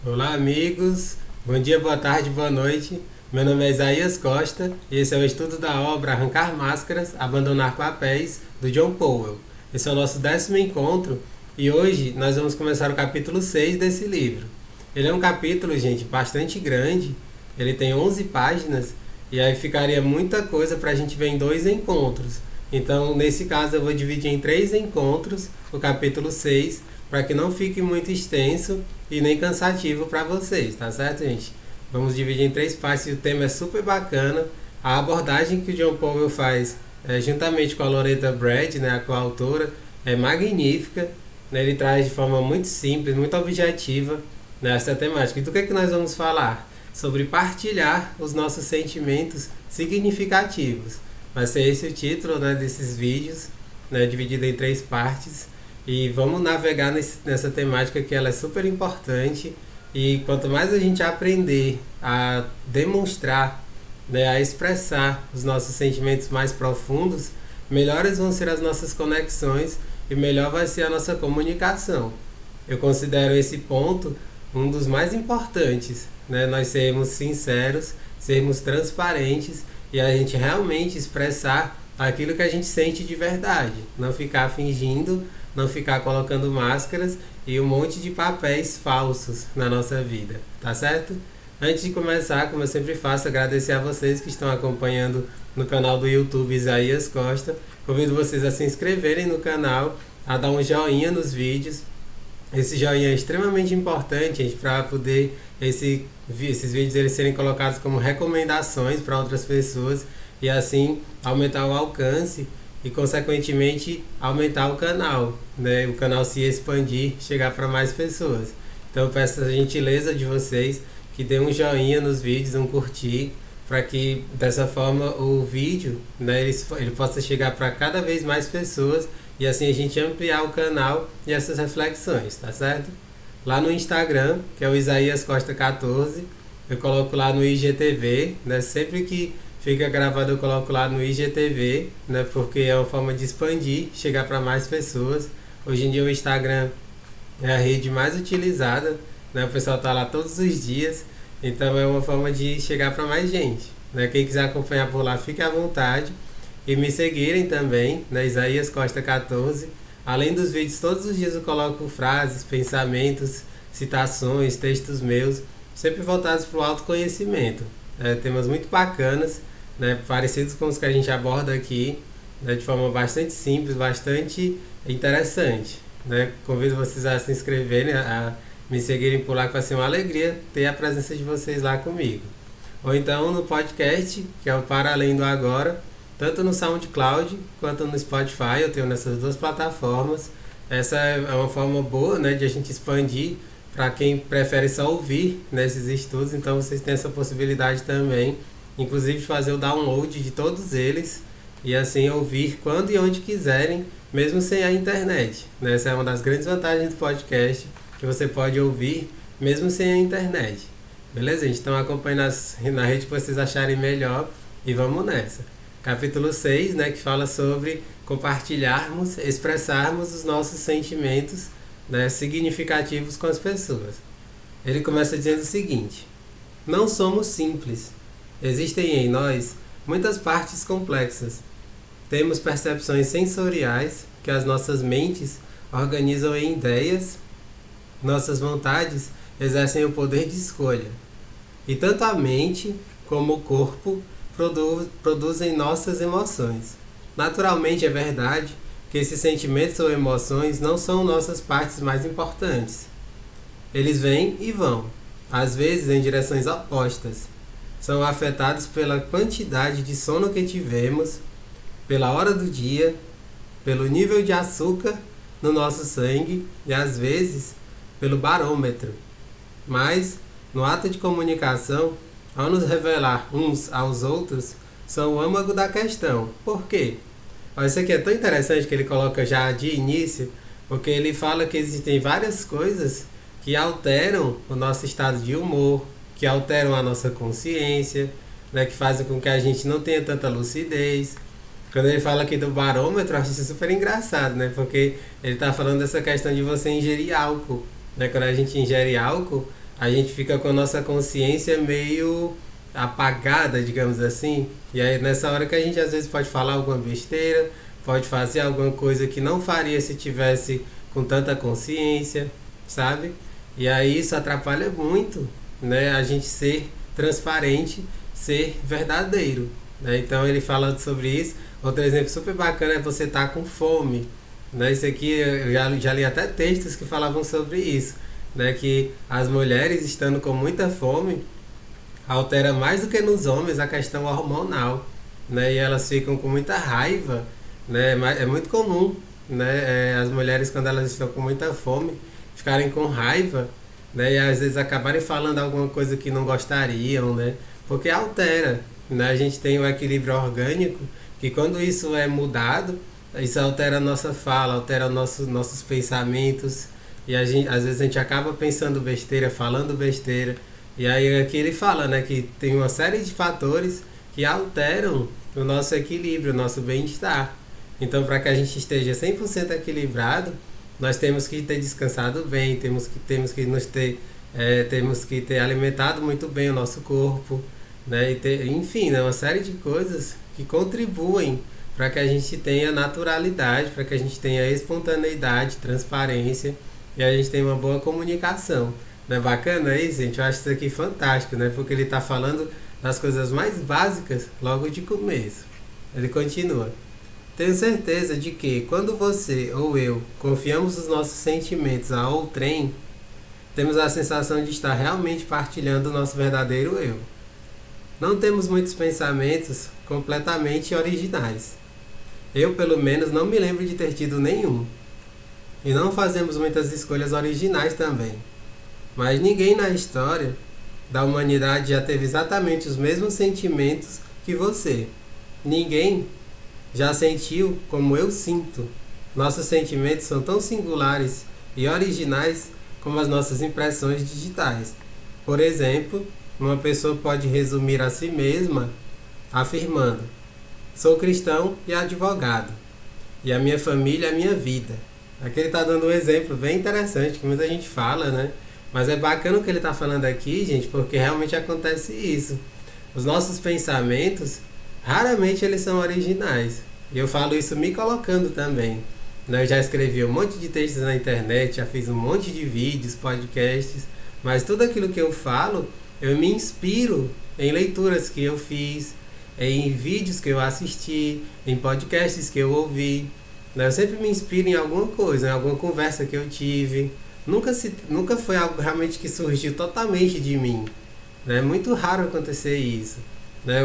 Olá, amigos. Bom dia, boa tarde, boa noite. Meu nome é Isaías Costa e esse é o estudo da obra Arrancar Máscaras, Abandonar Papéis, do John Powell. Esse é o nosso 10º encontro e hoje nós vamos começar o capítulo 6 desse livro. Ele é um capítulo, gente, bastante grande. Ele tem 11 páginas e aí ficaria muita coisa para a gente ver em 2 encontros. Então, nesse caso, eu vou dividir em 3 encontros o capítulo 6 para que não fique muito extenso e nem cansativo para vocês, tá certo, gente? Vamos dividir em 3 partes e o tema é super bacana. A abordagem que o John Powell faz, juntamente com a Loretta Brad, né, a coautora, é magnífica. Né, ele traz de forma muito simples, muito objetiva, né, essa temática. E do que nós vamos falar? Sobre partilhar os nossos sentimentos significativos. Vai ser esse o título, né, desses vídeos, né, dividido em 3 partes. E vamos navegar nessa temática que ela é super importante. E quanto mais a gente aprender a demonstrar, né, a expressar os nossos sentimentos mais profundos, melhores vão ser as nossas conexões e melhor vai ser a nossa comunicação. Eu considero esse ponto um dos mais importantes, né? Nós sermos sinceros, sermos transparentes e a gente realmente expressar aquilo que a gente sente de verdade, não ficar fingindo, não ficar colocando máscaras e um monte de papéis falsos na nossa vida, tá certo? Antes de começar, como eu sempre faço, agradecer a vocês que estão acompanhando no canal do YouTube Isaías Costa. Convido vocês a se inscreverem no canal, a dar um joinha nos vídeos. Esse joinha é extremamente importante, gente, para poder esses vídeos eles serem colocados como recomendações para outras pessoas e assim aumentar o alcance e consequentemente aumentar o canal, né? O canal se expandir, chegar para mais pessoas. Então eu peço a gentileza de vocês que dê um joinha nos vídeos, um curtir, para que dessa forma o vídeo, né, ele possa chegar para cada vez mais pessoas e assim a gente ampliar o canal e essas reflexões, tá certo? Lá no Instagram, que é o Isaías Costa 14, eu coloco lá no IGTV, né? Sempre que fica gravado eu coloco lá no IGTV, né? Porque é uma forma de expandir, chegar para mais pessoas. Hoje em dia o Instagram é a rede mais utilizada, né? O pessoal tá lá todos os dias, então é uma forma de chegar para mais gente, né? Quem quiser acompanhar por lá, fique à vontade e me seguirem também, né? Isaías Costa 14. Além dos vídeos, todos os dias eu coloco frases, pensamentos, citações, textos meus, sempre voltados para o autoconhecimento. Temas muito bacanas, né, parecidos com os que a gente aborda aqui, né, de forma bastante simples, bastante interessante. Né? Convido vocês a se inscreverem, a me seguirem por lá, que vai ser uma alegria ter a presença de vocês lá comigo. Ou então no podcast, que é o Para Além do Agora, tanto no SoundCloud quanto no Spotify, eu tenho nessas 2 plataformas. Essa é uma forma boa, né, de a gente expandir para quem prefere só ouvir nesses estudos, então vocês têm essa possibilidade também, inclusive de fazer o download de todos eles e assim ouvir quando e onde quiserem, mesmo sem a internet. Né? Essa é uma das grandes vantagens do podcast, que você pode ouvir mesmo sem a internet. Beleza, gente? Então acompanhe na rede que vocês acharem melhor e vamos nessa. Capítulo 6, né, que fala sobre compartilharmos, expressarmos os nossos sentimentos, né, significativos com as pessoas. Ele começa dizendo o seguinte: não somos simples. Existem em nós muitas partes complexas. Temos percepções sensoriais que as nossas mentes organizam em ideias. Nossas vontades exercem o poder de escolha. E tanto a mente como o corpo produzem nossas emoções. Naturalmente é verdade que esses sentimentos ou emoções não são nossas partes mais importantes. Eles vêm e vão, às vezes em direções opostas. São afetados pela quantidade de sono que tivemos, pela hora do dia, pelo nível de açúcar no nosso sangue e às vezes pelo barômetro. Mas, no ato de comunicação, ao nos revelar uns aos outros, são o âmago da questão. Por quê? Isso aqui é tão interessante que ele coloca já de início, porque ele fala que existem várias coisas que alteram o nosso estado de humor, que alteram a nossa consciência, né, que fazem com que a gente não tenha tanta lucidez. Quando ele fala aqui do barômetro, eu acho isso super engraçado, né? Porque ele está falando dessa questão de você ingerir álcool. Né? Quando a gente ingere álcool, a gente fica com a nossa consciência meio apagada, digamos assim. E aí nessa hora que a gente às vezes pode falar alguma besteira, pode fazer alguma coisa que não faria se tivesse com tanta consciência, sabe? E aí isso atrapalha muito, né? A gente ser transparente, ser verdadeiro, né? Então ele fala sobre isso. Outro exemplo super bacana é você estar com fome, né? Isso aqui eu já li até textos que falavam sobre isso, né? Que as mulheres estando com muita fome altera mais do que nos homens a questão hormonal, né? E elas ficam com muita raiva, né? É muito comum, né? As mulheres quando elas estão com muita fome ficarem com raiva, né? E às vezes acabarem falando alguma coisa que não gostariam, né? Porque altera, né? A gente tem o equilíbrio orgânico que quando isso é mudado, isso altera a nossa fala, altera nossos pensamentos e às vezes a gente acaba pensando besteira, falando besteira. E aí aqui ele fala, né, que tem uma série de fatores que alteram o nosso equilíbrio, o nosso bem-estar. Então, para que a gente esteja 100% equilibrado, nós temos que ter descansado bem, temos que ter alimentado muito bem o nosso corpo, né, enfim, né, uma série de coisas que contribuem para que a gente tenha naturalidade, para que a gente tenha espontaneidade, transparência e a gente tenha uma boa comunicação. Não é bacana isso, gente? Eu acho isso aqui fantástico, né? Porque ele está falando das coisas mais básicas logo de começo. Ele continua. Tenho certeza de que quando você ou eu confiamos os nossos sentimentos a outrem, temos a sensação de estar realmente partilhando o nosso verdadeiro eu. Não temos muitos pensamentos completamente originais. Eu, pelo menos, não me lembro de ter tido nenhum. E não fazemos muitas escolhas originais também. Mas ninguém na história da humanidade já teve exatamente os mesmos sentimentos que você. Ninguém já sentiu como eu sinto. Nossos sentimentos são tão singulares e originais como as nossas impressões digitais. Por exemplo, uma pessoa pode resumir a si mesma afirmando: sou cristão e advogado, e a minha família é a minha vida. Aqui ele está dando um exemplo bem interessante que muita gente fala, né? Mas é bacana o que ele está falando aqui, gente, porque realmente acontece isso. Os nossos pensamentos, raramente eles são originais. E eu falo isso me colocando também. Eu já escrevi um monte de textos na internet, já fiz um monte de vídeos, podcasts, mas tudo aquilo que eu falo, eu me inspiro em leituras que eu fiz, em vídeos que eu assisti, em podcasts que eu ouvi. Eu sempre me inspiro em alguma coisa, em alguma conversa que eu tive. Nunca foi algo realmente que surgiu totalmente de mim. É muito raro acontecer isso.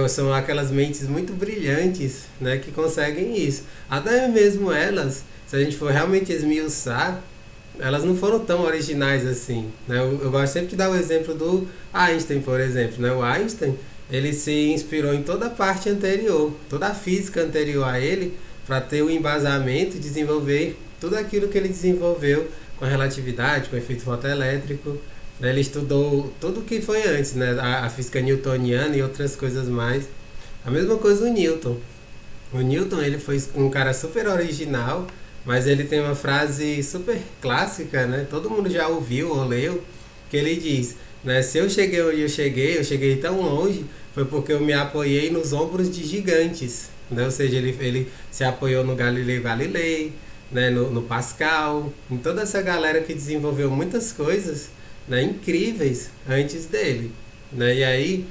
São aquelas mentes muito brilhantes, né, que conseguem isso. Até mesmo elas, se a gente for realmente esmiuçar, elas não foram tão originais assim. Eu gosto sempre de dar o exemplo do Einstein, por exemplo. O Einstein, ele se inspirou em toda a parte anterior, toda a física anterior a ele, para ter o embasamento e desenvolver tudo aquilo que ele desenvolveu com a relatividade, com o efeito fotoelétrico. Ele estudou tudo o que foi antes, né? A física newtoniana e outras coisas mais. A mesma coisa o Newton. O Newton, ele foi um cara super original, mas ele tem uma frase super clássica, né? Todo mundo já ouviu ou leu, que ele diz, né? Se eu cheguei onde eu cheguei tão longe, foi porque eu me apoiei nos ombros de gigantes, né? Ou seja, ele se apoiou no Galileu Galilei, né, no Pascal, em toda essa galera que desenvolveu muitas coisas, né, incríveis antes dele, né? E aí,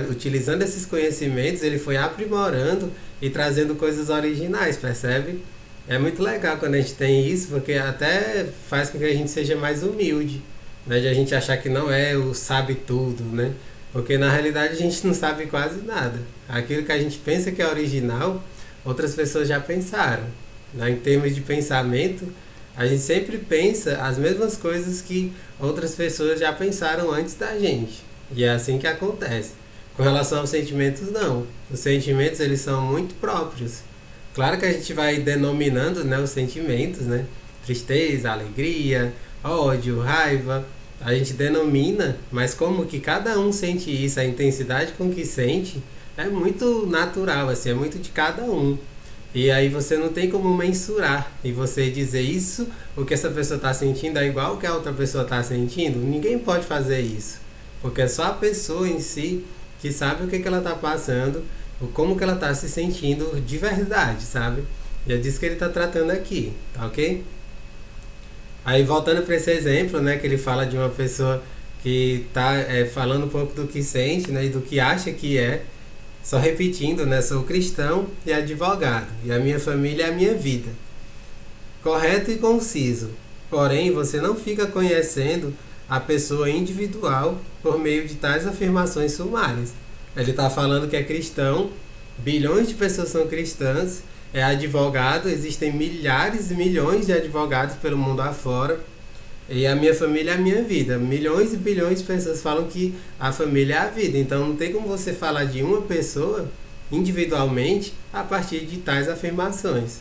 utilizando esses conhecimentos, ele foi aprimorando e trazendo coisas originais, percebe? É muito legal quando a gente tem isso, porque até faz com que a gente seja mais humilde, né, de a gente achar que não é o sabe tudo, né? Porque na realidade a gente não sabe quase nada. Aquilo que a gente pensa que é original, outras pessoas já pensaram. Em termos de pensamento, a gente sempre pensa as mesmas coisas que outras pessoas já pensaram antes da gente. E é assim que acontece. Com relação aos sentimentos, não. Os sentimentos, eles são muito próprios. Claro que a gente vai denominando, né, os sentimentos, né? Tristeza, alegria, ódio, raiva. A gente denomina, mas como que cada um sente isso, a intensidade com que sente, é muito natural, assim, é muito de cada um. E aí você não tem como mensurar e você dizer isso, o que essa pessoa está sentindo é igual o que a outra pessoa está sentindo. Ninguém pode fazer isso, porque é só a pessoa em si que sabe o que ela está passando, como que ela está se sentindo de verdade, sabe? E é disso que ele está tratando aqui, tá ok? Aí voltando para esse exemplo, né, que ele fala de uma pessoa que está falando um pouco do que sente, né, e do que acha que é. Só repetindo, né? Sou cristão e advogado, e a minha família é a minha vida. Correto e conciso. Porém, você não fica conhecendo a pessoa individual por meio de tais afirmações sumárias. Ele está falando que é cristão, bilhões de pessoas são cristãs, é advogado, existem milhares e milhões de advogados pelo mundo afora. E a minha família é a minha vida. Milhões e bilhões de pessoas falam que a família é a vida. Então não tem como você falar de uma pessoa individualmente a partir de tais afirmações.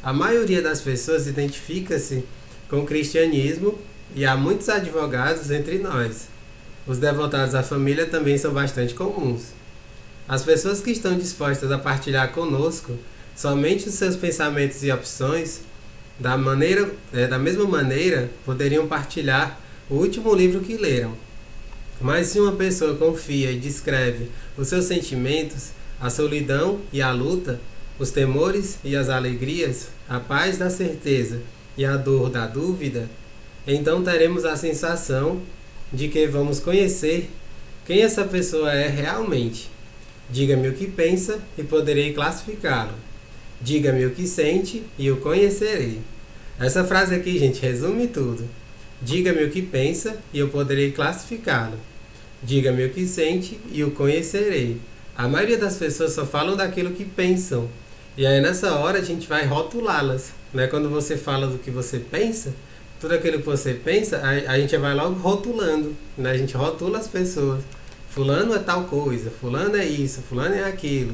A maioria das pessoas identifica-se com o cristianismo e há muitos advogados entre nós. Os devotados à família também são bastante comuns. As pessoas que estão dispostas a partilhar conosco somente os seus pensamentos e opções da mesma maneira, poderiam partilhar o último livro que leram. Mas se uma pessoa confia e descreve os seus sentimentos, a solidão e a luta, os temores e as alegrias, a paz da certeza e a dor da dúvida, então teremos a sensação de que vamos conhecer quem essa pessoa é realmente. Diga-me o que pensa e poderei classificá-lo. Diga-me o que sente e o conhecerei. Essa frase aqui, gente, resume tudo. Diga-me o que pensa e eu poderei classificá-lo. Diga-me o que sente e o conhecerei. A maioria das pessoas só falam daquilo que pensam. E aí nessa hora a gente vai rotulá-las. Né? Quando você fala do que você pensa, tudo aquilo que você pensa, a gente vai logo rotulando. Né? A gente rotula as pessoas. Fulano é tal coisa, fulano é isso, fulano é aquilo.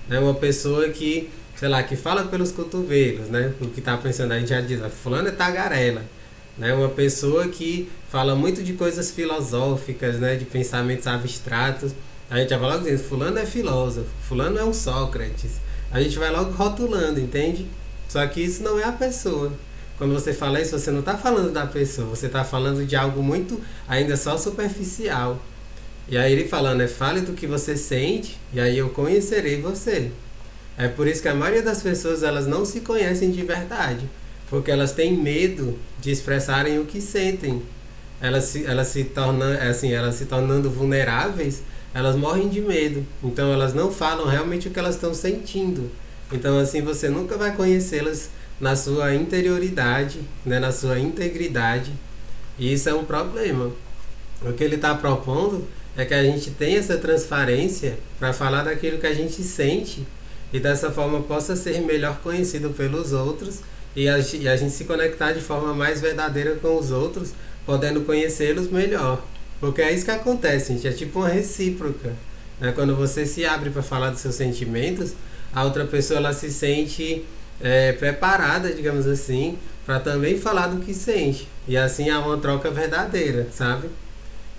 Né? Uma pessoa que, sei lá, que fala pelos cotovelos, né? O que tá pensando, a gente já diz, fulano é tagarela. Né? Uma pessoa que fala muito de coisas filosóficas, né? De pensamentos abstratos. A gente já vai logo dizendo, fulano é filósofo, fulano é um Sócrates. A gente vai logo rotulando, entende? Só que isso não é a pessoa. Quando você fala isso, você não está falando da pessoa, você está falando de algo muito, ainda só superficial. E aí ele falando, fale do que você sente, e aí eu conhecerei você. É por isso que a maioria das pessoas, elas não se conhecem de verdade, porque elas têm medo de expressarem o que sentem. Elas se tornando vulneráveis, elas morrem de medo. Então elas não falam realmente o que elas estão sentindo. Então assim você nunca vai conhecê-las na sua interioridade, né, na sua integridade. E isso é um problema. O que ele está propondo é que a gente tenha essa transparência para falar daquilo que a gente sente e dessa forma possa ser melhor conhecido pelos outros e a gente se conectar de forma mais verdadeira com os outros, podendo conhecê-los melhor. Porque é isso que acontece, gente, é tipo uma recíproca. Né? Quando você se abre para falar dos seus sentimentos, a outra pessoa ela se sente preparada, digamos assim, para também falar do que sente. E assim há uma troca verdadeira, sabe?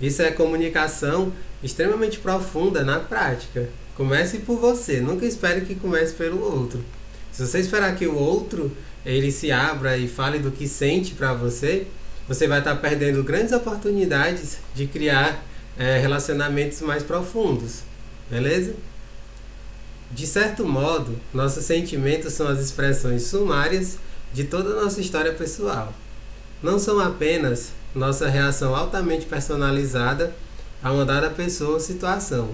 Isso é comunicação extremamente profunda na prática. Comece por você, nunca espere que comece pelo outro. Se você esperar que o outro ele se abra e fale do que sente para você, você vai estar perdendo grandes oportunidades de criar relacionamentos mais profundos, beleza? De certo modo, nossos sentimentos são as expressões sumárias de toda a nossa história pessoal. Não são apenas nossa reação altamente personalizada a uma dada pessoa ou situação.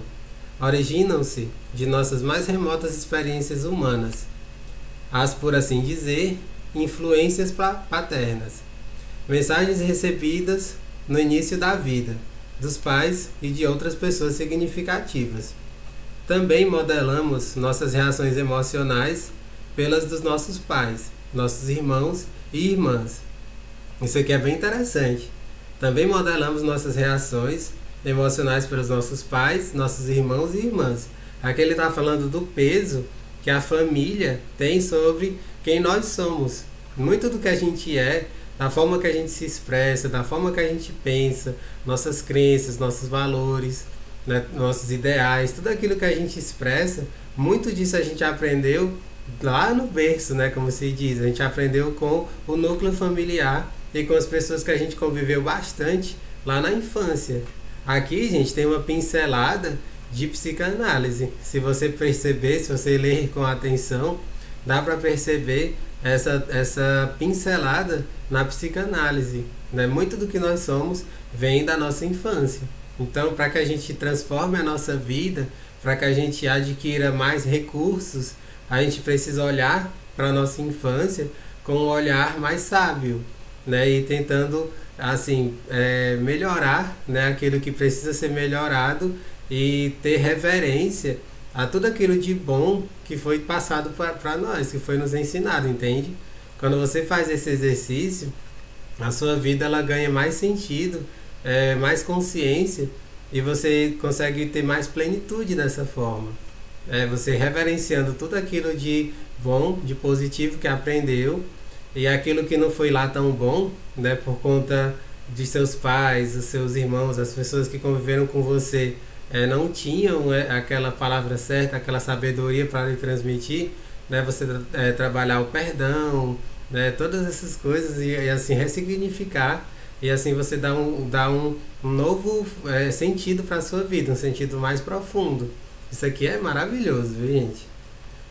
Originam-se de nossas mais remotas experiências humanas, as, por assim dizer, influências paternas. Mensagens recebidas no início da vida, dos pais e de outras pessoas significativas. Também modelamos nossas reações emocionais pelas dos nossos pais, nossos irmãos e irmãs. Isso aqui é bem interessante. Também modelamos nossas reações emocionais pelos nossos pais, nossos irmãos e irmãs. Aqui ele está falando do peso que a família tem sobre quem nós somos. Muito do que a gente é, da forma que a gente se expressa, da forma que a gente pensa, nossas crenças, nossos valores, né, nossos ideais, tudo aquilo que a gente expressa, muito disso a gente aprendeu lá no berço, né, como se diz. A gente aprendeu com o núcleo familiar e com as pessoas que a gente conviveu bastante lá na infância. Aqui, gente, tem uma pincelada de psicanálise. Se você perceber, se você ler com atenção, dá para perceber essa pincelada na psicanálise. Né? Muito do que nós somos vem da nossa infância. Então, para que a gente transforme a nossa vida, para que a gente adquira mais recursos, a gente precisa olhar para a nossa infância com um olhar mais sábio, né? E tentando assim melhorar, né, aquilo que precisa ser melhorado e ter reverência a tudo aquilo de bom que foi passado para nós, que foi nos ensinado, entende? Quando você faz esse exercício, a sua vida ela ganha mais sentido, mais consciência e você consegue ter mais plenitude dessa forma. Você reverenciando tudo aquilo de bom, de positivo que aprendeu e aquilo que não foi lá tão bom, né, por conta de seus pais, os seus irmãos, as pessoas que conviveram com você não tinham aquela palavra certa, aquela sabedoria para lhe transmitir, né, você trabalhar o perdão, né, todas essas coisas e assim ressignificar e assim você dá um novo sentido para a sua vida, um sentido mais profundo. Isso aqui é maravilhoso, viu, gente?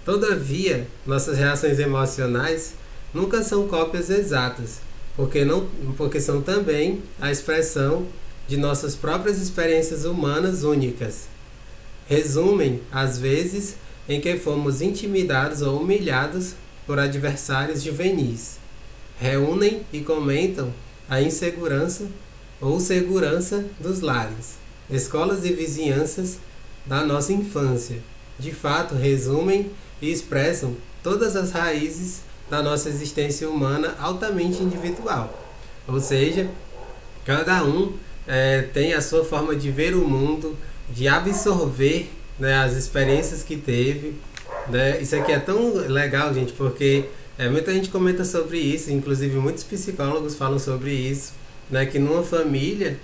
Todavia, nossas reações emocionais nunca são cópias exatas, porque são também a expressão de nossas próprias experiências humanas únicas. Resumem, às vezes, em que fomos intimidados ou humilhados por adversários juvenis. Reúnem e comentam a insegurança ou segurança dos lares, escolas e vizinhanças da nossa infância. De fato, resumem e expressam todas as raízes da nossa existência humana altamente individual. Ou seja, cada um tem a sua forma de ver o mundo, de absorver, né, as experiências que teve. Né? Isso aqui é tão legal, gente, porque muita gente comenta sobre isso, inclusive muitos psicólogos falam sobre isso, né, que numa família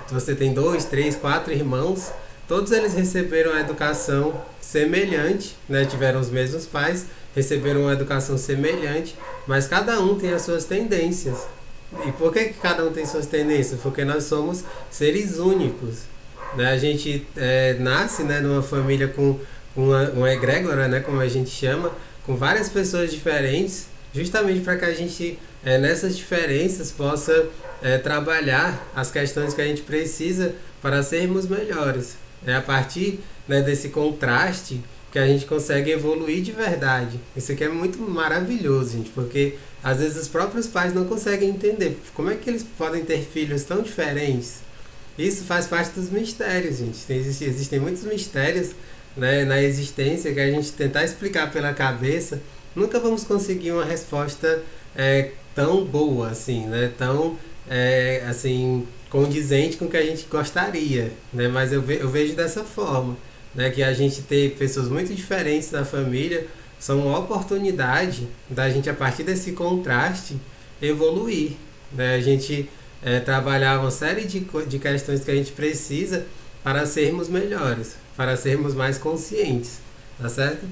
você tem 2, 3, 4 irmãos, todos eles receberam a educação semelhante, né, tiveram os mesmos pais, receberam uma educação semelhante, mas cada um tem as suas tendências. E por que cada um tem suas tendências? Porque nós somos seres únicos. Né? A gente nasce, né, numa família com uma egrégora, né, como a gente chama, com várias pessoas diferentes, justamente para que a gente, nessas diferenças, possa trabalhar as questões que a gente precisa para sermos melhores. É a partir, né, desse contraste que a gente consegue evoluir de verdade. Isso aqui é muito maravilhoso, gente, porque às vezes os próprios pais não conseguem entender como é que eles podem ter filhos tão diferentes. Isso faz parte dos mistérios, gente. Existem muitos mistérios, né, na existência que a gente tentar explicar pela cabeça, nunca vamos conseguir uma resposta tão boa, assim, né, tão assim, condizente com o que a gente gostaria, né, mas eu vejo dessa forma, né, que a gente ter pessoas muito diferentes na família são uma oportunidade da gente, a partir desse contraste, evoluir, né, a gente trabalhar uma série de questões que a gente precisa para sermos melhores, para sermos mais conscientes, tá certo?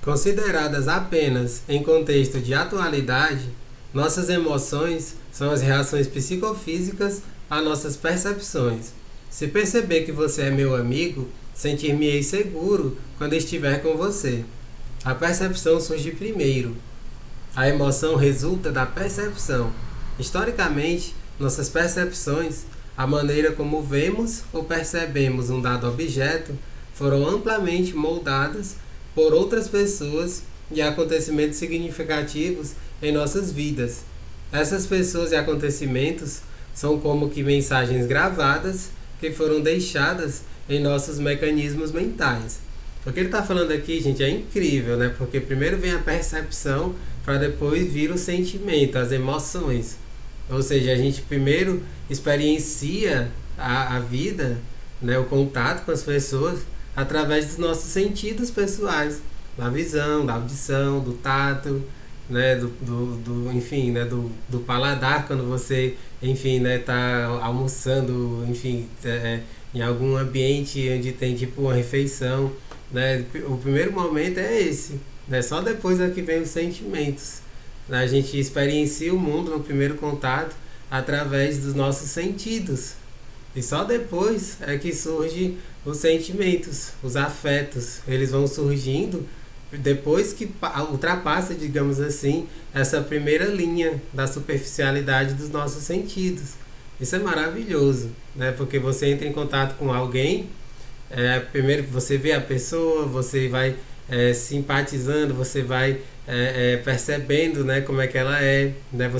Consideradas apenas em contexto de atualidade, nossas emoções são as reações psicofísicas a nossas percepções. Se perceber que você é meu amigo, sentir-me-ei seguro quando estiver com você. A percepção surge primeiro. A emoção resulta da percepção. Historicamente, nossas percepções, a maneira como vemos ou percebemos um dado objeto, foram amplamente moldadas por outras pessoas e acontecimentos significativos em nossas vidas. Essas pessoas e acontecimentos são como que mensagens gravadas que foram deixadas em nossos mecanismos mentais. O que ele está falando aqui, gente, é incrível, né? Porque primeiro vem a percepção para depois vir o sentimento, as emoções. Ou seja, a gente primeiro experiencia a vida, né, o contato com as pessoas através dos nossos sentidos pessoais, da visão, da audição, do tato, né, enfim, né, do paladar quando você, enfim, né, tá almoçando, enfim, em algum ambiente onde tem tipo uma refeição, né? O primeiro momento é esse, né? Só depois é que vem os sentimentos. A gente experiencia o mundo no primeiro contato através dos nossos sentidos. E só depois é que surgem os sentimentos, os afetos. Eles vão surgindo depois que ultrapassa, digamos assim, essa primeira linha da superficialidade dos nossos sentidos. Isso é maravilhoso, né? Porque você entra em contato com alguém, primeiro você vê a pessoa, você vai simpatizando, você vai percebendo, né, como é que ela é, né?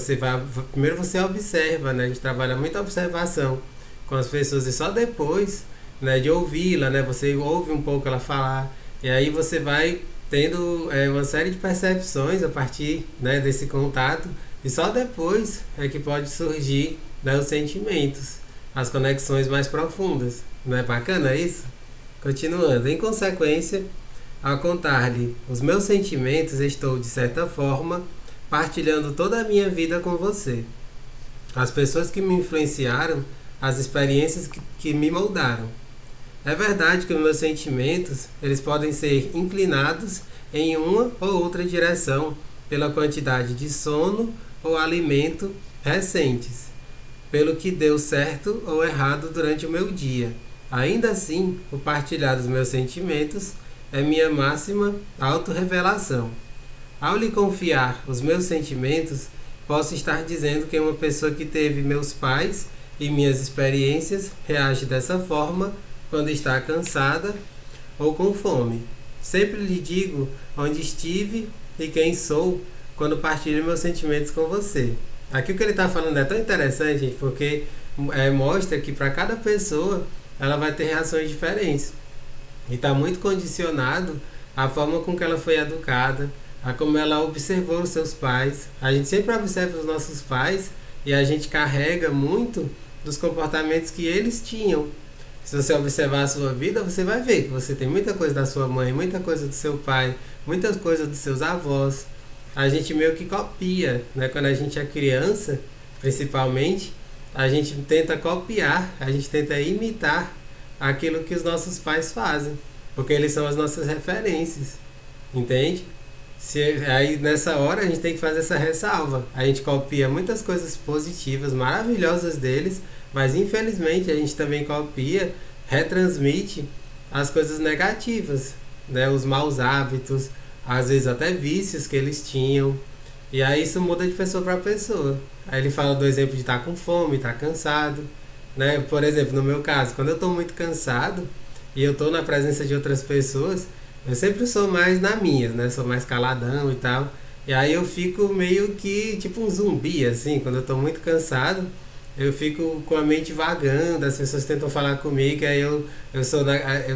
Primeiro você observa, né? A gente trabalha muito a observação com as pessoas e só depois, né, de ouvi-la, né? Você ouve um pouco ela falar e aí você vai tendo uma série de percepções a partir, né, desse contato e só depois é que pode surgir, né, os sentimentos, as conexões mais profundas. Não é bacana isso? Continuando, em consequência, ao contar-lhe os meus sentimentos, estou, de certa forma, partilhando toda a minha vida com você. As pessoas que me influenciaram, as experiências que me moldaram. É verdade que os meus sentimentos, eles podem ser inclinados em uma ou outra direção pela quantidade de sono ou alimento recentes, pelo que deu certo ou errado durante o meu dia. Ainda assim, o partilhar dos meus sentimentos é minha máxima autorrevelação. Ao lhe confiar os meus sentimentos, posso estar dizendo que uma pessoa que teve meus pais e minhas experiências reage dessa forma quando está cansada ou com fome. Sempre lhe digo onde estive e quem sou quando partilho meus sentimentos com você. Aqui o que ele está falando é tão interessante, gente, porque mostra que para cada pessoa ela vai ter reações diferentes. E está muito condicionado à forma com que ela foi educada, a como ela observou os seus pais. A gente sempre observa os nossos pais e a gente carrega muito dos comportamentos que eles tinham. Se você observar a sua vida, você vai ver que você tem muita coisa da sua mãe, muita coisa do seu pai, muitas coisas dos seus avós. A gente meio que copia, né? Quando a gente é criança, principalmente, a gente tenta copiar, a gente tenta imitar aquilo que os nossos pais fazem, porque eles são as nossas referências, entende? Aí nessa hora a gente tem que fazer essa ressalva. A gente copia muitas coisas positivas, maravilhosas deles, mas infelizmente a gente também copia, retransmite as coisas negativas, né? Os maus hábitos, às vezes até vícios que eles tinham. E aí isso muda de pessoa para pessoa. Aí ele fala do exemplo de estar com fome, estar cansado, né? Por exemplo, no meu caso, quando eu estou muito cansado e eu estou na presença de outras pessoas, eu sempre sou mais na minha, né? Sou mais caladão e tal. E aí eu fico meio que tipo um zumbi, assim, quando eu estou muito cansado. Eu fico com a mente vagando, as pessoas tentam falar comigo, aí eu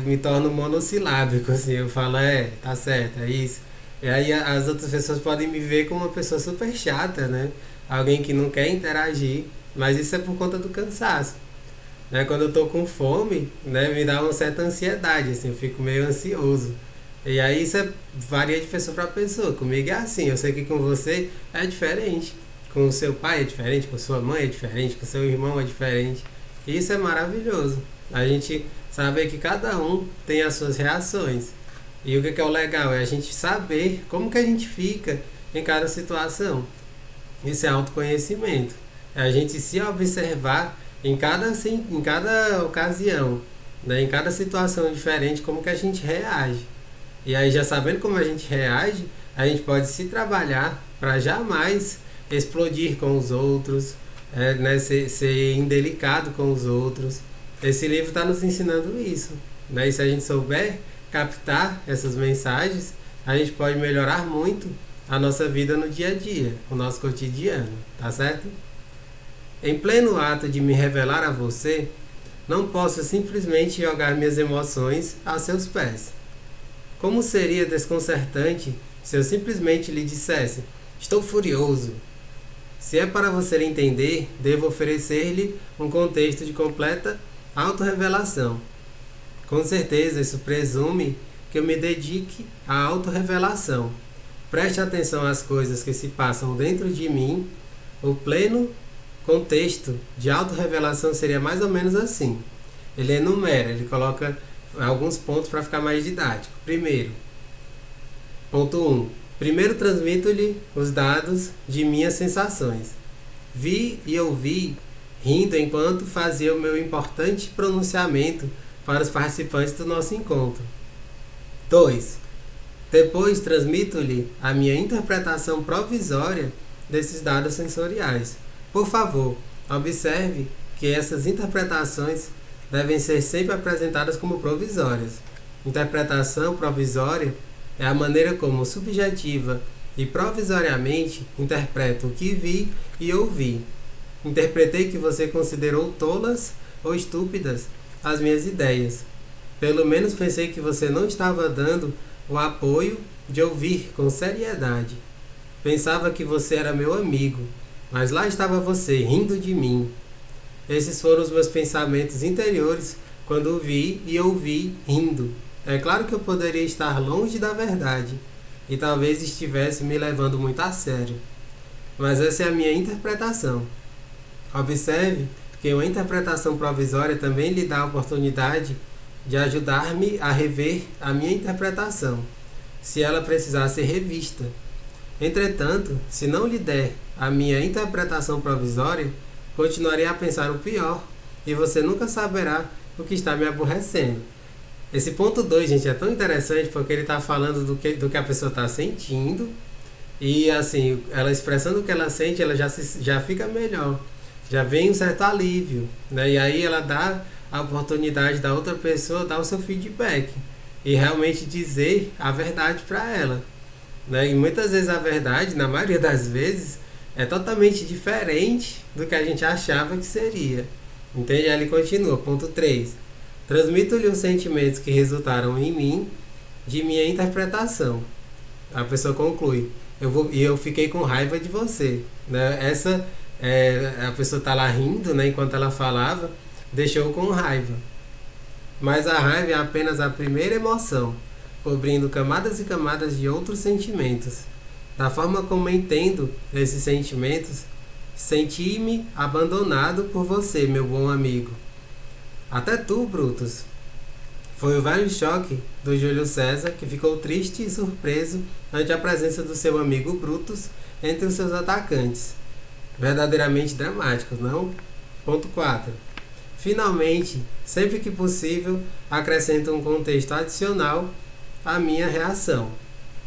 me torno monossilábico, assim, eu falo, tá certo, é isso. E aí as outras pessoas podem me ver como uma pessoa super chata, né? Alguém que não quer interagir, mas isso é por conta do cansaço. Né? Quando eu tô com fome, né, me dá uma certa ansiedade, assim, eu fico meio ansioso. E aí isso varia de pessoa para pessoa. Comigo é assim, eu sei que com você é diferente. Com o seu pai é diferente, com sua mãe é diferente, com seu irmão é diferente. E isso é maravilhoso. A gente sabe que cada um tem as suas reações. E o que é o legal é a gente saber como que a gente fica em cada situação. Isso é autoconhecimento. É a gente se observar em cada ocasião, né? Em cada situação diferente, como que a gente reage. E aí já sabendo como a gente reage, a gente pode se trabalhar para jamais explodir com os outros, né, ser indelicado com os outros. Esse livro está nos ensinando isso, né? E se a gente souber captar essas mensagens, a gente pode melhorar muito a nossa vida no dia a dia, o nosso cotidiano, tá certo? Em pleno ato de me revelar a você, não posso simplesmente jogar minhas emoções aos seus pés. Como seria desconcertante se eu simplesmente lhe dissesse: estou furioso. Se é para você entender, devo oferecer-lhe um contexto de completa autorrevelação. Com certeza, isso presume que eu me dedique à autorrevelação. Preste atenção às coisas que se passam dentro de mim. O pleno contexto de autorrevelação seria mais ou menos assim. Ele enumera, ele coloca alguns pontos para ficar mais didático. Primeiro, Ponto 1. Primeiro transmito-lhe os dados de minhas sensações. Vi e ouvi rindo enquanto fazia o meu importante pronunciamento para os participantes do nosso encontro. 2. Depois transmito-lhe a minha interpretação provisória desses dados sensoriais. Por favor, observe que essas interpretações devem ser sempre apresentadas como provisórias. Interpretação provisória é a maneira como subjetiva e provisoriamente interpreto o que vi e ouvi. Interpretei que você considerou tolas ou estúpidas as minhas ideias. Pelo menos pensei que você não estava dando o apoio de ouvir com seriedade. Pensava que você era meu amigo, mas lá estava você rindo de mim. Esses foram os meus pensamentos interiores quando o vi e ouvi rindo. É claro que eu poderia estar longe da verdade e talvez estivesse me levando muito a sério. Mas essa é a minha interpretação. Observe que uma interpretação provisória também lhe dá a oportunidade de ajudar-me a rever a minha interpretação, se ela precisar ser revista. Entretanto, se não lhe der a minha interpretação provisória, continuarei a pensar o pior e você nunca saberá o que está me aborrecendo. Esse ponto 2, gente, é tão interessante porque ele está falando do que a pessoa está sentindo e, assim, ela expressando o que ela sente, ela já fica melhor, já vem um certo alívio, né? E aí ela dá a oportunidade da outra pessoa dar o seu feedback e realmente dizer a verdade para ela, né? E muitas vezes a verdade, na maioria das vezes, é totalmente diferente do que a gente achava que seria. Entende? Aí ele continua, ponto 3. Transmito-lhe os sentimentos que resultaram em mim de minha interpretação. A pessoa conclui, eu fiquei com raiva de você, né? A pessoa está lá rindo, né, enquanto ela falava, deixou com raiva. Mas a raiva é apenas a primeira emoção, cobrindo camadas e camadas de outros sentimentos. Da forma como entendo esses sentimentos, senti-me abandonado por você, meu bom amigo. Até tu, Brutus. Foi o velho choque do Júlio César, que ficou triste e surpreso ante a presença do seu amigo Brutus entre os seus atacantes. Verdadeiramente dramáticos, não? Ponto 4. Finalmente, sempre que possível, acrescento um contexto adicional à minha reação.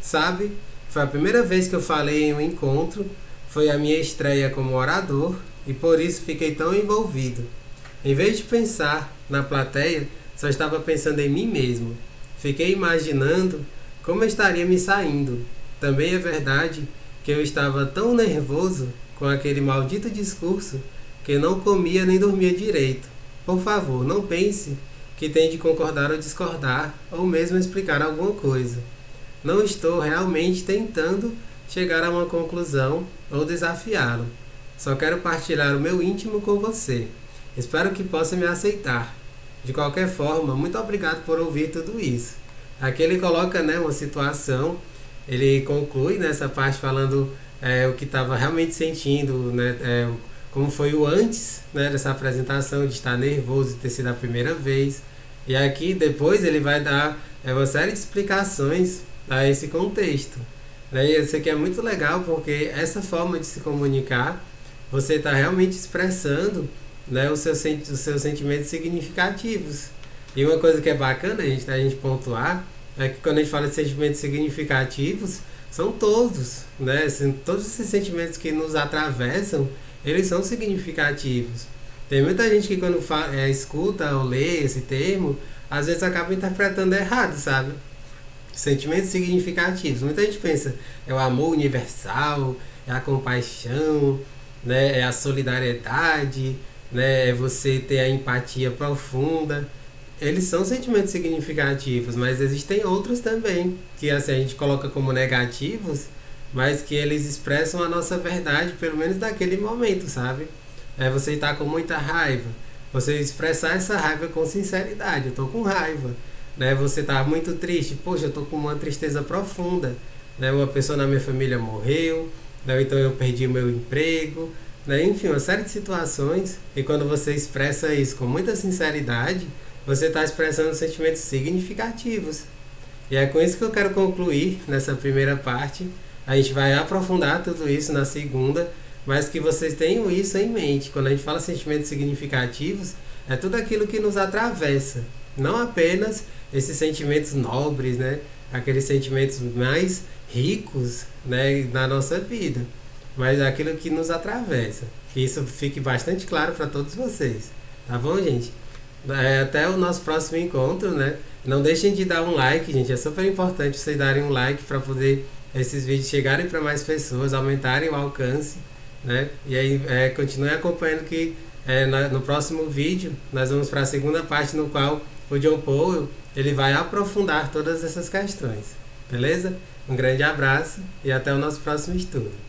Sabe, foi a primeira vez que eu falei em um encontro, foi a minha estreia como orador e por isso fiquei tão envolvido. Em vez de pensar na plateia, só estava pensando em mim mesmo. Fiquei imaginando como eu estaria me saindo. Também é verdade que eu estava tão nervoso com aquele maldito discurso que não comia nem dormia direito. Por favor, não pense que tem de concordar ou discordar, ou mesmo explicar alguma coisa. Não estou realmente tentando chegar a uma conclusão ou desafiá-lo. Só quero partilhar o meu íntimo com você. Espero que possa me aceitar. De qualquer forma, muito obrigado por ouvir tudo isso. Aqui ele coloca, né, uma situação, ele conclui nessa parte falando o que estava realmente sentindo, né, como foi o antes, né, dessa apresentação, de estar nervoso, de ter sido a primeira vez. E aqui depois ele vai dar uma série de explicações a esse contexto. Né? E isso aqui é muito legal porque essa forma de se comunicar, você está realmente expressando, né, os seus sentimentos significativos. E uma coisa que é bacana a gente pontuar é que quando a gente fala de sentimentos significativos, são todos, né? Todos esses sentimentos que nos atravessam, eles são significativos. Tem muita gente que quando escuta ou lê esse termo, às vezes acaba interpretando errado, sabe? Sentimentos significativos. Muita gente pensa, é o amor universal, é a compaixão, né? É a solidariedade, né? É você ter a empatia profunda. Eles são sentimentos significativos, mas existem outros também, que assim, a gente coloca como negativos, mas que eles expressam a nossa verdade, pelo menos naquele momento, sabe? Você está com muita raiva, você expressar essa raiva com sinceridade, eu estou com raiva. Né? Você está muito triste, poxa, eu estou com uma tristeza profunda. Né? Uma pessoa na minha família morreu, né? Então eu perdi o meu emprego. Né? Enfim, uma série de situações, e quando você expressa isso com muita sinceridade, você está expressando sentimentos significativos. E é com isso que eu quero concluir nessa primeira parte. A gente vai aprofundar tudo isso na segunda, mas que vocês tenham isso em mente. Quando a gente fala sentimentos significativos, é tudo aquilo que nos atravessa, não apenas esses sentimentos nobres, né? Aqueles sentimentos mais ricos, né, na nossa vida, mas aquilo que nos atravessa. Que isso fique bastante claro para todos vocês. Tá bom, gente? Até o nosso próximo encontro, né? Não deixem de dar um like, gente. É super importante vocês darem um like para poder esses vídeos chegarem para mais pessoas, aumentarem o alcance, né? E aí continue acompanhando que no próximo vídeo nós vamos para a segunda parte no qual o John Powell ele vai aprofundar todas essas questões. Beleza? Um grande abraço e até o nosso próximo estudo.